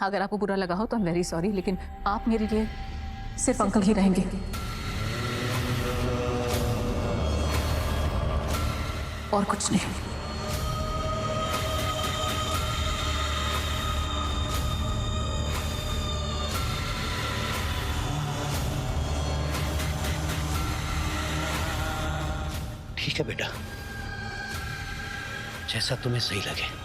अगर आपको बुरा लगा हो तो आई एम वेरी सॉरी, लेकिन आप मेरे लिए सिर्फ अंकल ही रहेंगे। और कुछ नहीं। ठीक है बेटा, जैसा तुम्हें सही लगे।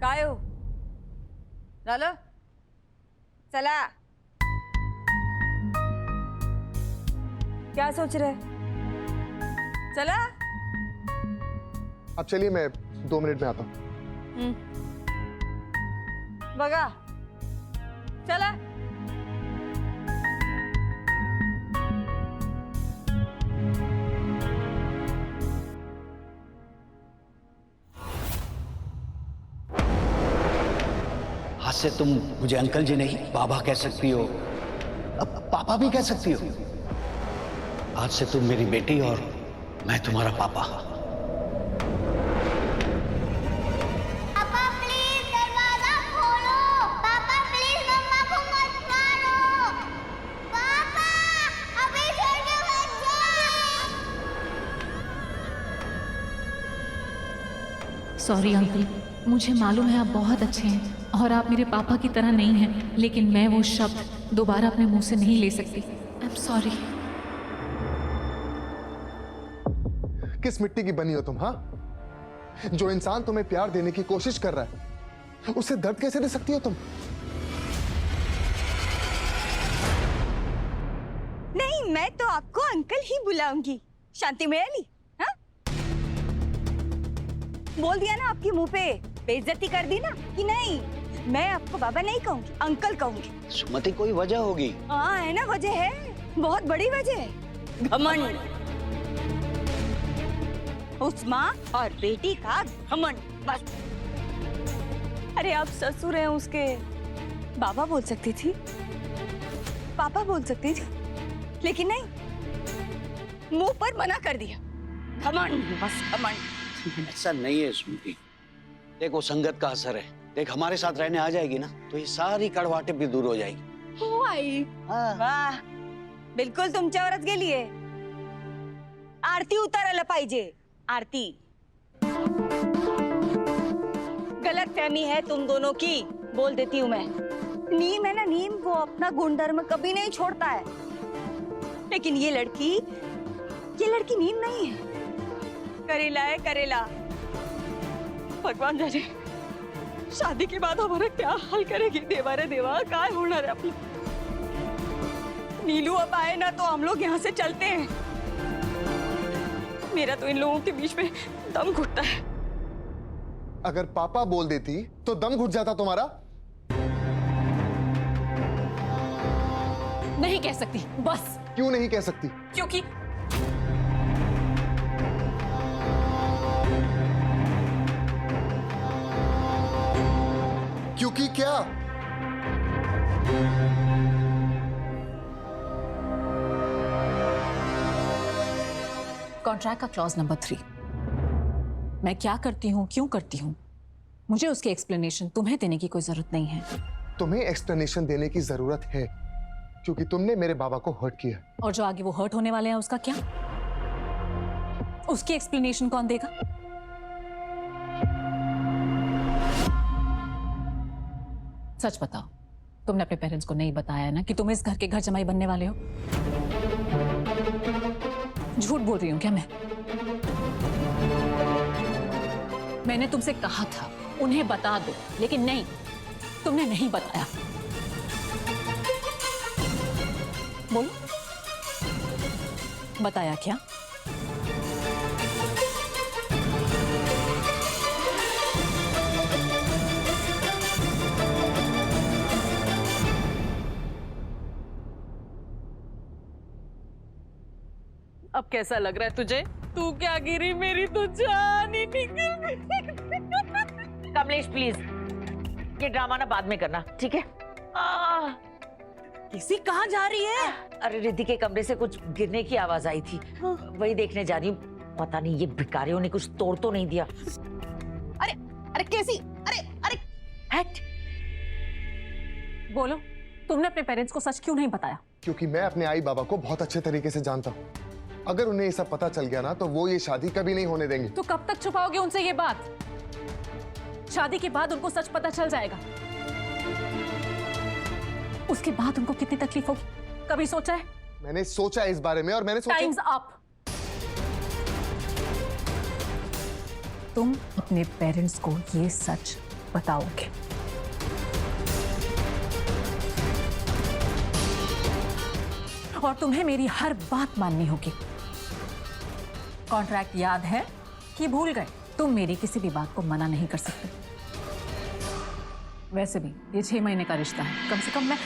काय हो झालं? चला। क्या सोच रहे? चला। अब चलिए, मैं 2 मिनट में आता हूँ। बघा, चला। आज से तुम मुझे अंकल जी नहीं बाबा कह सकती हो, अब पापा भी कह सकती हो। आज से तुम मेरी बेटी और मैं तुम्हारा पापा। पापा प्लीज दरवाजा खोलो। पापा प्लीज मम्मा को मत मारो। पापा अभी छोड़ मत जाओ। सॉरी अंकल, मुझे मालूम है आप बहुत अच्छे हैं और आप मेरे पापा की तरह नहीं हैं, लेकिन मैं वो शब्द दोबारा अपने मुंह से नहीं ले सकती। I am sorry. किस मिट्टी की बनी हो तुम? हाँ, जो इंसान तुम्हें प्यार देने की कोशिश कर रहा है उसे दर्द कैसे दे सकती हो तुम? नहीं, मैं तो आपको अंकल ही बुलाऊंगी। शांति मिली? हाँ, बोल दिया ना आपके मुंह पे, बेइज्जती कर दी ना कि नहीं? मैं आपको बाबा नहीं कहूंगी, अंकल कहूंगी। सुमति, कोई वजह होगी? हाँ है ना, वजह है, बहुत बड़ी वजह है। घमंड। उस माँ और बेटी का घमंड, बस। अरे आप ससुर हैं उसके, बाबा बोल सकती थी, पापा बोल सकती थी, लेकिन नहीं, मुंह पर मना कर दिया। घमंड, बस घमंड। ऐसा नहीं है सुमति, देखो संगत का असर है। देख, हमारे साथ रहने आ जाएगी ना तो ये सारी कड़वाहट भी दूर हो जाएगी। हो आई। हाँ। वाह, बिलकुल तुमच्यावरच गेलीये। आरती उतारायला पाहिजे, आरती। गलत फहमी है तुम दोनों की, बोल देती हूँ मैं। नीम है ना, नीम वो अपना गुणधर्म कभी नहीं छोड़ता है, लेकिन ये लड़की नीम नहीं है, करेला है, करेला। भगवान जाने शादी के बाद हमारा क्या हाल करेगी। देवा रे देवा, काय होणार है अपनी। नीलू अब आए ना तो हम लोग यहाँ से चलते हैं। मेरा तो इन लोगों के बीच में दम घुटता है। अगर पापा बोल देती तो दम घुट जाता तुम्हारा? नहीं कह सकती, बस। क्यों नहीं कह सकती? क्योंकि क्योंकि क्या? कॉन्ट्रैक्ट का क्लॉज नंबर 3। मैं क्या करती हूँ, क्यों करती हूँ, मुझे उसकी एक्सप्लेनेशन तुम्हें देने की कोई जरूरत नहीं है। तुम्हें एक्सप्लेनेशन देने की जरूरत है क्योंकि तुमने मेरे बाबा को हर्ट किया। और जो आगे वो हर्ट होने वाले हैं उसका क्या? उसकी एक्सप्लेनेशन कौन देगा? सच बताओ, तुमने अपने पेरेंट्स को नहीं बताया ना कि तुम इस घर के घर जमाई बनने वाले हो? झूठ बोल रही हूं क्या मैं? मैंने तुमसे कहा था उन्हें बता दो, लेकिन नहीं, तुमने नहीं बताया। बोलो, बताया क्या? अब कैसा लग रहा है तुझे? तू क्या गिरी, मेरी तो जान ही निकल गई। कमलेश प्लीज, ये ड्रामा ना बाद में करना, ठीक है? किसी कहाँ जा रही है? अरे रिद्धि के कमरे से कुछ गिरने की आवाज आई थी, वही देखने जा रही हूँ। पता नहीं ये भिखारियों ने कुछ तोड़ तो नहीं दिया। अरे अरे कैसी, अरे अरे हट। बोलो, तुमने अपने पेरेंट्स को सच क्यों नहीं बताया? क्योंकि मैं अपने आई बाबा को बहुत अच्छे तरीके से जानता हूँ। अगर उन्हें ये सब पता चल गया ना, तो वो ये शादी कभी नहीं होने देंगे। तो कब तक छुपाओगे उनसे ये बात? शादी के बाद उनको सच पता चल जाएगा, उसके बाद उनको कितनी तकलीफ होगी, कभी सोचा है? मैंने सोचा इस बारे में, और मैंने सोचा टाइम्स अप। तुम अपने पेरेंट्स को ये सच बताओगे। और तुम्हें मेरी हर बात माननी होगी। कॉन्ट्रैक्ट याद है कि भूल गए? तुम मेरी किसी भी बात को मना नहीं कर सकते। वैसे भी ये 6 महीने का रिश्ता है, कम से कम मैं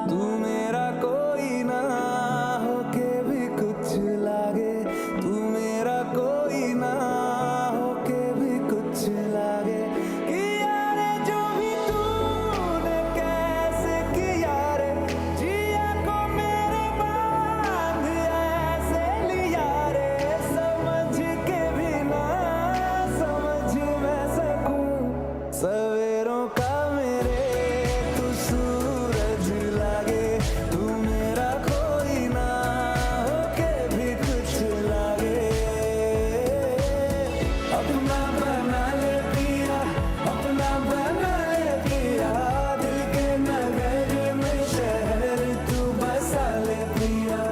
तू मेरा कोई ना होके भी कुछ लागे, तू मेरा कोई ना होके भी कुछ लागे। किया रे जो भी तूने कैसे किया रे, जिया को मेरे बांध ऐसे लिया रे। समझ के भी ना समझ मैं सकूं सवेरों का मेरे तू सूरज लागे, तू मेरा कोई ना होके भी कुछ लागे। अपना बना ले पिया, अपना बना ले पिया, दिल के नगर में शहर तू बसा ले पिया।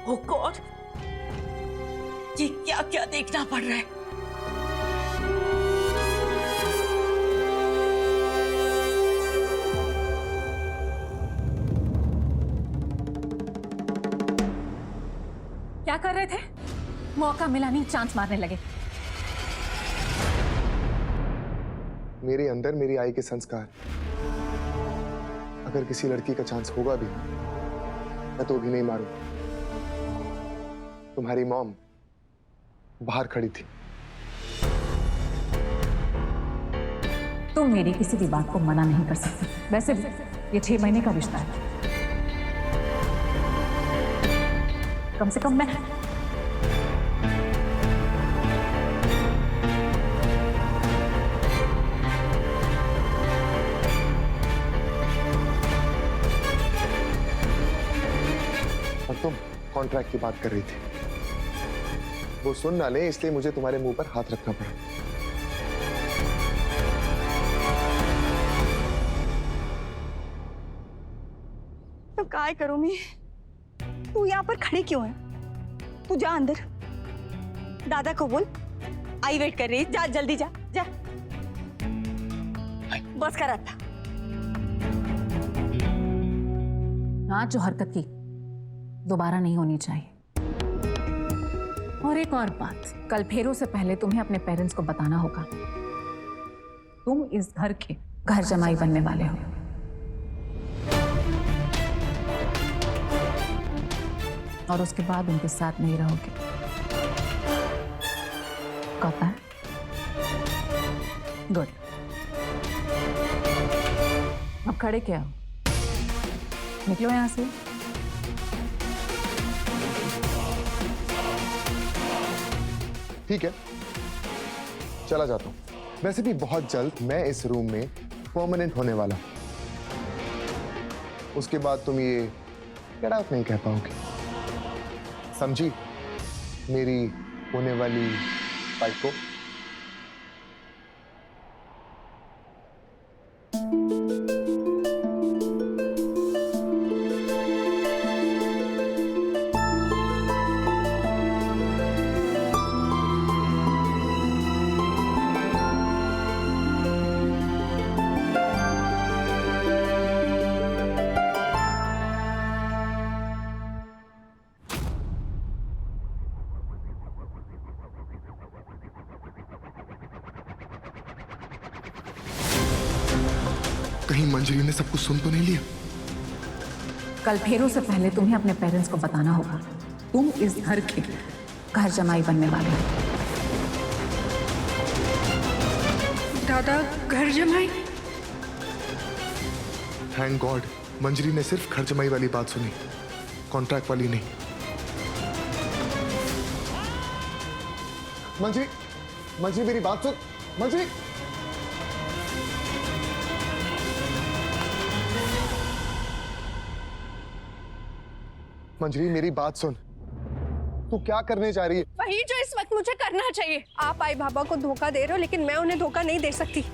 ओ गॉड, ये क्या क्या देखना पड़ रहा है। क्या कर रहे थे? मौका मिला नहीं, चांस मारने लगे। मेरे अंदर मेरी आई के संस्कार। अगर किसी लड़की का चांस होगा भी, मैं तो भी नहीं मारूं। तुम्हारी मॉम बाहर खड़ी थी। तुम मेरी किसी भी बात को मना नहीं कर सकते। वैसे भी ये 6 महीने का रिश्ता है, कम से कम मैं और तुम कॉन्ट्रैक्ट की बात कर रही थी। वो सुन ना ले, इसलिए मुझे तुम्हारे मुंह पर हाथ रखना पड़ा। तो काय करूं मैं? तू यहाँ पर खड़ी क्यों है? तू जा अंदर, दादा को बोल, आई वेट कर रही। जा जल्दी जा जा, बस कर रहा था। आज जो हरकत की दोबारा नहीं होनी चाहिए। और एक और बात, कल फेरों से पहले तुम्हें अपने पेरेंट्स को बताना होगा तुम इस घर के घर जमाई बनने वाले हो। और उसके बाद उनके साथ नहीं रहोगे। कहता है? गुड। अब खड़े क्या हो? निकलो यहां से। ठीक है, चला जाता हूं। वैसे भी बहुत जल्द मैं इस रूम में परमानेंट होने वाला हूं। उसके बाद तुम ये गेट आउट नहीं कह पाओगे। समझी मेरी होने वाली वाइफ को? कहीं मंजरी ने सब कुछ सुन तो नहीं लिया? कल फेरों से पहले तुम्हें अपने पेरेंट्स को बताना होगा तुम इस घर के घर जमाई बनने वाले हो। दादा घर जमाई? थैंक गॉड मंजरी ने सिर्फ घर जमाई वाली बात सुनी, कॉन्ट्रैक्ट वाली नहीं। मंजरी, मंजरी मेरी बात सुन। मंजरी, मंजरी मेरी बात सुन। तू क्या करने जा रही है? वही जो इस वक्त मुझे करना चाहिए। आप आई बाबा को धोखा दे रहे हो, लेकिन मैं उन्हें धोखा नहीं दे सकती।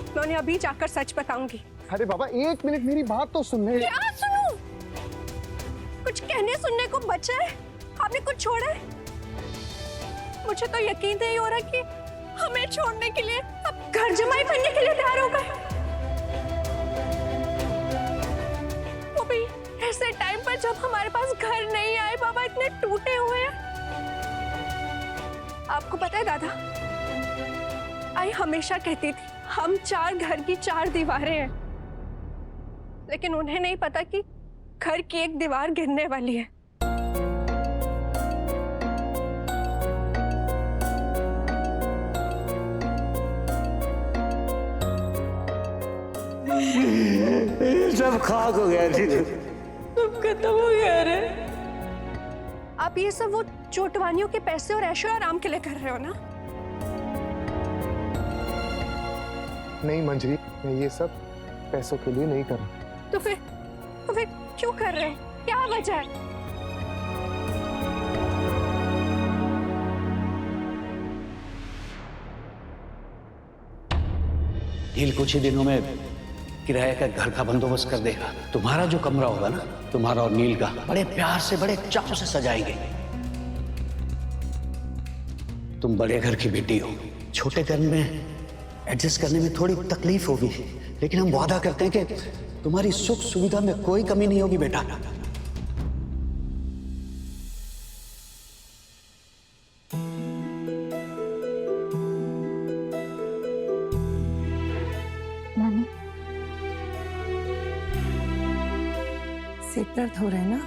मैं उन्हें अभी जाकर सच बताऊंगी। अरे बाबा एक मिनट मेरी बात तो सुन ले। क्या सुनूं? कुछ कहने सुनने को बचा है? आपने कुछ छोड़ा है? मुझे तो यकीन नहीं हो रहा कि हमें छोड़ने के लिए अब घर जमाई बनने के लिए तैयार हो गए। वो भी ऐसे टाइम पर जब हमारे पास घर नहीं आए, बाबा इतने टूटे हुए हैं। आपको पता है दादा, आई हमेशा कहती थी हम 4 घर की 4 दीवारें हैं, लेकिन उन्हें नहीं पता कि घर की एक दीवार गिरने वाली है। सब खाक हो गया जी। सब खत्म हो गया रे। आप ये सब वो चोटवानियों के पैसे और ऐशो आराम के लिए कर रहे हो ना? नहीं मंजरी, मैं ये सब पैसों के लिए नहीं कर रहा। तो फिर क्यों कर रहे हैं? क्या वजह है? नील कुछ ही दिनों में किराए का घर का बंदोबस्त कर देगा। तुम्हारा जो कमरा होगा ना, तुम्हारा और नील का बड़े प्यार से बड़े चाव से सजाएंगे। तुम बड़े घर की बेटी हो, छोटे घर में एडजस्ट करने में थोड़ी तकलीफ होगी, लेकिन हम वादा करते हैं कि तुम्हारी सुख सुविधा में कोई कमी नहीं होगी बेटा। नानी, सिर दर्द हो रहा है ना?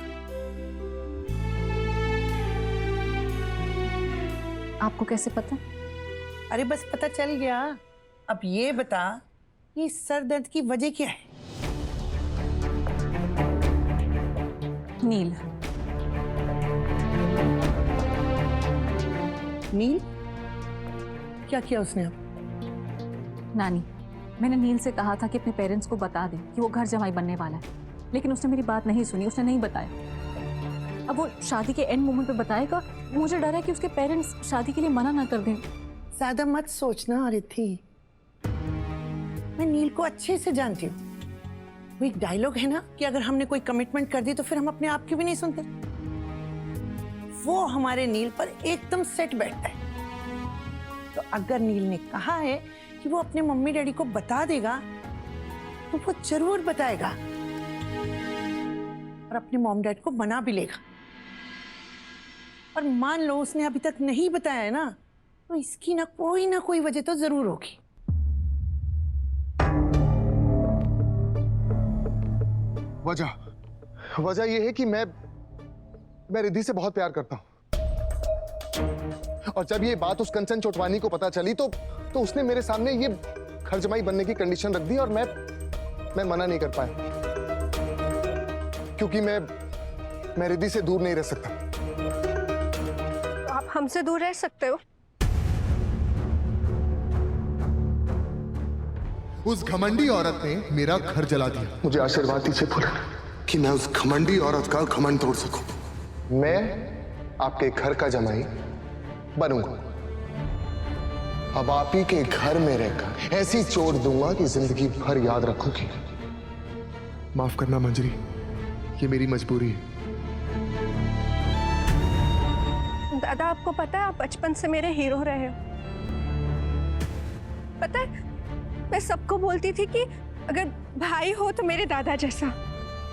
आपको कैसे पता? अरे बस पता चल गया। अब ये बता कि सर दर्द की वजह क्या है? नील। नील? क्या किया उसने अब? नानी, मैंने नील से कहा था कि अपने पेरेंट्स को बता दें कि वो घर जमाई बनने वाला है, लेकिन उसने मेरी बात नहीं सुनी, उसने नहीं बताया। अब वो शादी के एंड मोमेंट पे बताएगा। मुझे डर है कि उसके पेरेंट्स शादी के लिए मना ना कर दें। ज्यादा मत सोचना रिद्धि, मैं नील को अच्छे से जानती हूँ। वो एक डायलॉग है ना कि अगर हमने कोई कमिटमेंट कर दी तो फिर हम अपने आप की भी नहीं सुनते। वो हमारे नील पर एकदम सेट बैठता है। तो अगर नील ने कहा है कि वो अपने मम्मी डैडी को बता देगा, तो वो जरूर बताएगा और अपने मॉम डैड को मना भी लेगा। और मान लो उसने अभी तक नहीं बताया है ना, तो इसकी ना कोई वजह तो जरूर होगी। वजह यह है कि मैं रिद्धि से बहुत प्यार करता हूं, और जब ये बात उस कंचन चोटवानी को पता चली तो उसने मेरे सामने ये घर जमाई बनने की कंडीशन रख दी, और मैं मना नहीं कर पाया, क्योंकि मैं रिद्धि से दूर नहीं रह सकता। आप हमसे दूर रह सकते हो? उस घमंडी औरत ने मेरा घर जला दिया। मुझे आशीर्वाद दीजिए पूरा कि मैं उस घमंडी औरत का घमंड तोड़ सकूं। मैं आपके घर का जमाई बनूंगा। अब आप ही के घर में रहकर ऐसी चोट दूंगा कि जिंदगी भर याद रखोगी। माफ करना मंजरी, ये मेरी मजबूरी है। दादा, आपको पता है आप बचपन से मेरे हीरो रहे हो। पता है, मैं सबको बोलती थी कि अगर भाई हो तो मेरे दादा जैसा,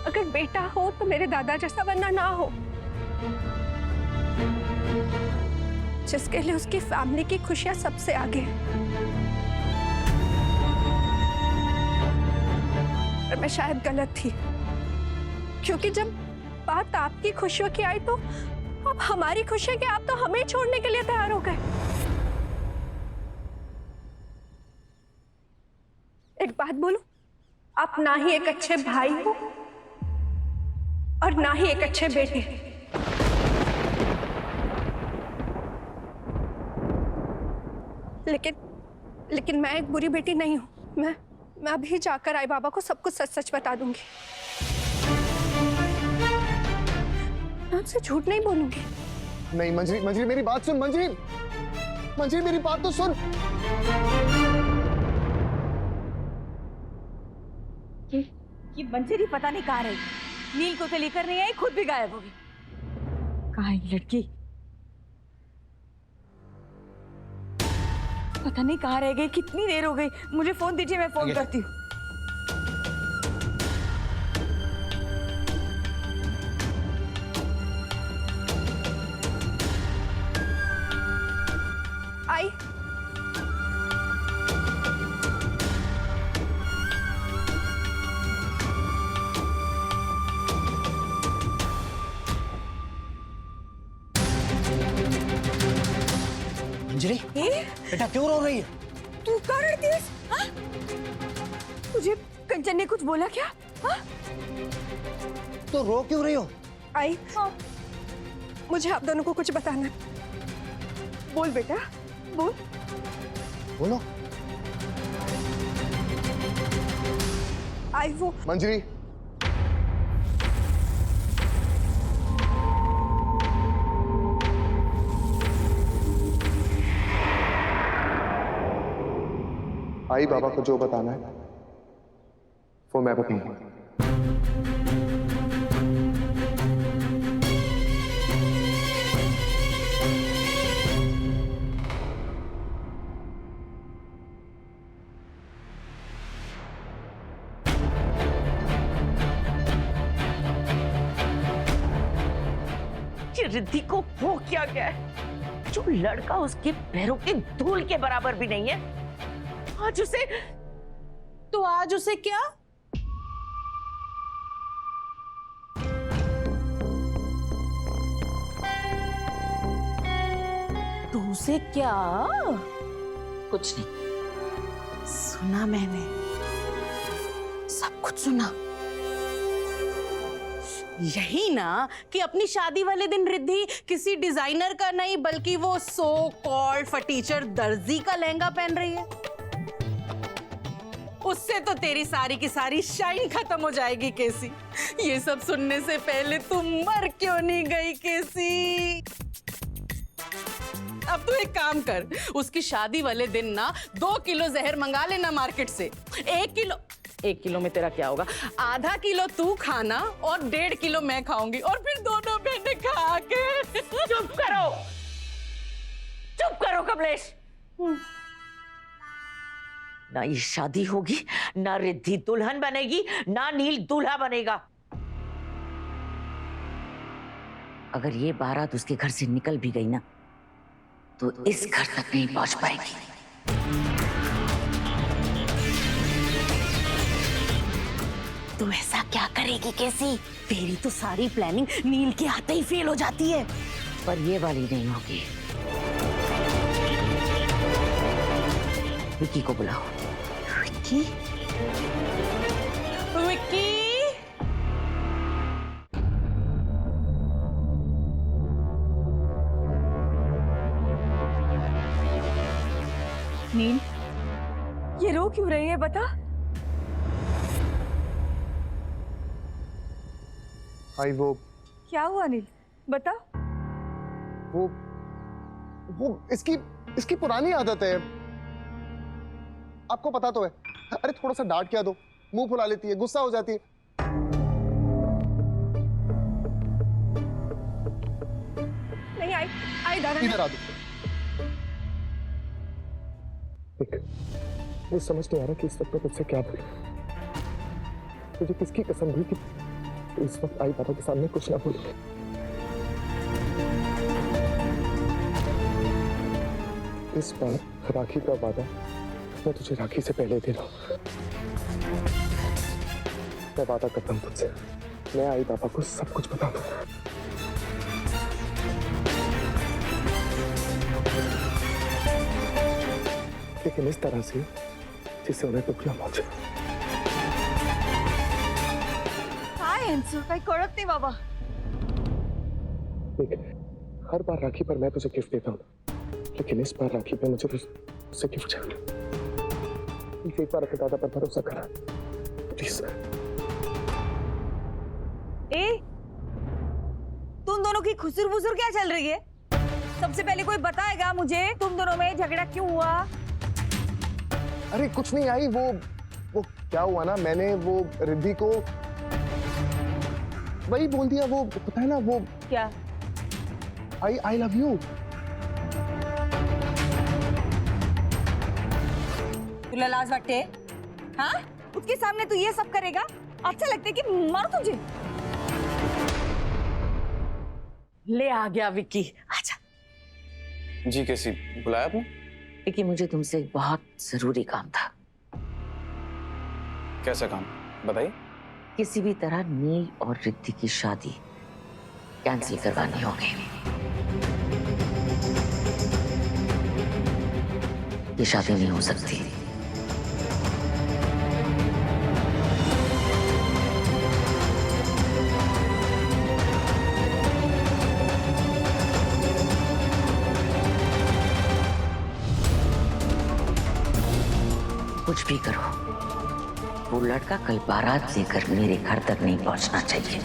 अगर बेटा हो तो मेरे दादा जैसा, वरना ना हो। जिसके लिए उसकी फैमिली की खुशियां सबसे आगे है। पर मैं शायद गलत थी, क्योंकि जब बात आपकी खुशियों की आई तो अब हमारी खुशी है कि आप तो हमें छोड़ने के लिए तैयार हो गए। एक बात बोलूं, आप ना ही एक अच्छे भाई हो और ना ही एक अच्छे बेटे। लेकिन मैं एक बुरी बेटी नहीं हूं। मैं अभी जाकर आई बाबा को सब कुछ सच सच बता दूंगी। मैं आपसे झूठ नहीं बोलूंगी। नहीं मंजरी, मंजरी मेरी बात सुन। मंजरी, मंजरी मेरी बात तो सुन। ये मंजरी पता नहीं कहाँ रही, नील को तो लेकर नहीं आई, खुद भी गायब हो गई। कहाँ है ये लड़की? पता नहीं कहाँ रह गई, कितनी देर हो गई। मुझे फोन दीजिए, मैं फोन करती हूँ। आई। अंजलि, बेटा क्यों रो रही है? तू कर रही थी? हाँ? तुझे कंचन ने कुछ बोला क्या? हाँ? तो रो क्यों रही हो? आई, मुझे आप दोनों को कुछ बताना है। बोल बेटा, बोल। बोलो। आई वो मंजरी, आई बाबा को जो बताना है वो मैं बताऊंगा। रिद्धि को वो क्या गया है जो लड़का उसके पैरों की धूल के बराबर भी नहीं है। आज उसे क्या? तो उसे क्या? कुछ नहीं सुना, मैंने सब कुछ सुना। यही ना कि अपनी शादी वाले दिन रिद्धि किसी डिजाइनर का नहीं बल्कि वो सो कॉल्ड फटीचर दर्जी का लहंगा पहन रही है। उससे तो तेरी सारी की सारी शाइन खत्म हो जाएगी केसी। ये सब सुनने से पहले तुम मर क्यों नहीं गई केसी? अब तू एक काम कर, उसकी शादी वाले दिन ना 2 किलो जहर मंगा लेना मार्केट से। 1 किलो में तेरा क्या होगा? आधा किलो तू खाना और 1.5 किलो मैं खाऊंगी, और फिर दोनों बहनें खा के। चुप करो कमलेश। ना ये शादी होगी, ना रिद्धि दुल्हन बनेगी, ना नील दूल्हा बनेगा। अगर ये बारात उसके घर से निकल भी गई ना तो इस घर तक नहीं पहुंच पाएगी। तुम ऐसा क्या करेगी कैसी? तेरी तो सारी प्लानिंग नील के आते ही फेल हो जाती है। पर ये वाली नहीं होगी। विक्की को बुलाओ। विक्की? विक्की? नील, ये रो क्यों रही है बता? आई वो क्या हुआ नील, बता। वो इसकी पुरानी आदत है, आपको पता तो है। अरे थोड़ा सा डांट क्या दो, मुंह फुला लेती है, गुस्सा हो जाती है। नहीं, आई दादा। इधर आ दो। मुझे समझ नहीं आ रहा कि इस वक्त मैं तुझसे क्या बोलूं। तुझे किसकी कसम हुई कि इस वक्त आई पापा के सामने कुछ ना बोले। इस बार राखी का वादा मैं तुझे राखी से पहले दे रहा हूं। मैं वादा करता हूँ तुझसे, मैं आई पापा को सब कुछ बता दूंगा। लेकिन इस तरह से जिससे उन्हें दुख न पहुंचे। काय यांचं काही कळत नाही बाबा. हर बार राखी पर मैं तुझे गिफ्ट देता हूँ, लेकिन इस बार राखी पे मुझे तुझसे गिफ्ट चाहिए। एक बार अपने दादा पर भरोसा करा प्लीज। ए, तुम दोनों की खुसुर बुसुर क्या चल रही है? सबसे पहले कोई बताएगा मुझे तुम दोनों में झगड़ा क्यों हुआ? अरे कुछ नहीं आई, वो क्या हुआ ना, मैंने वो रिद्धि को वही बोल दिया, वो पता है ना वो क्या? I love you. तुला लाज वाटते? हाँ? उसके सामने तू ये सब करेगा? अच्छा लगता है कि मार तुझे? ले आ गया विक्की, आजा। जी कैसी बुलाया आपने? विक्की मुझे तुमसे एक बहुत जरूरी काम था। कैसा काम बताइए। किसी भी तरह नील और रिद्धि की शादी कैंसिल करवानी होगी। ये शादी नहीं हो सकती। कुछ भी करो, वो लड़का कल बारात लेकर मेरे घर तक नहीं पहुंचना चाहिए।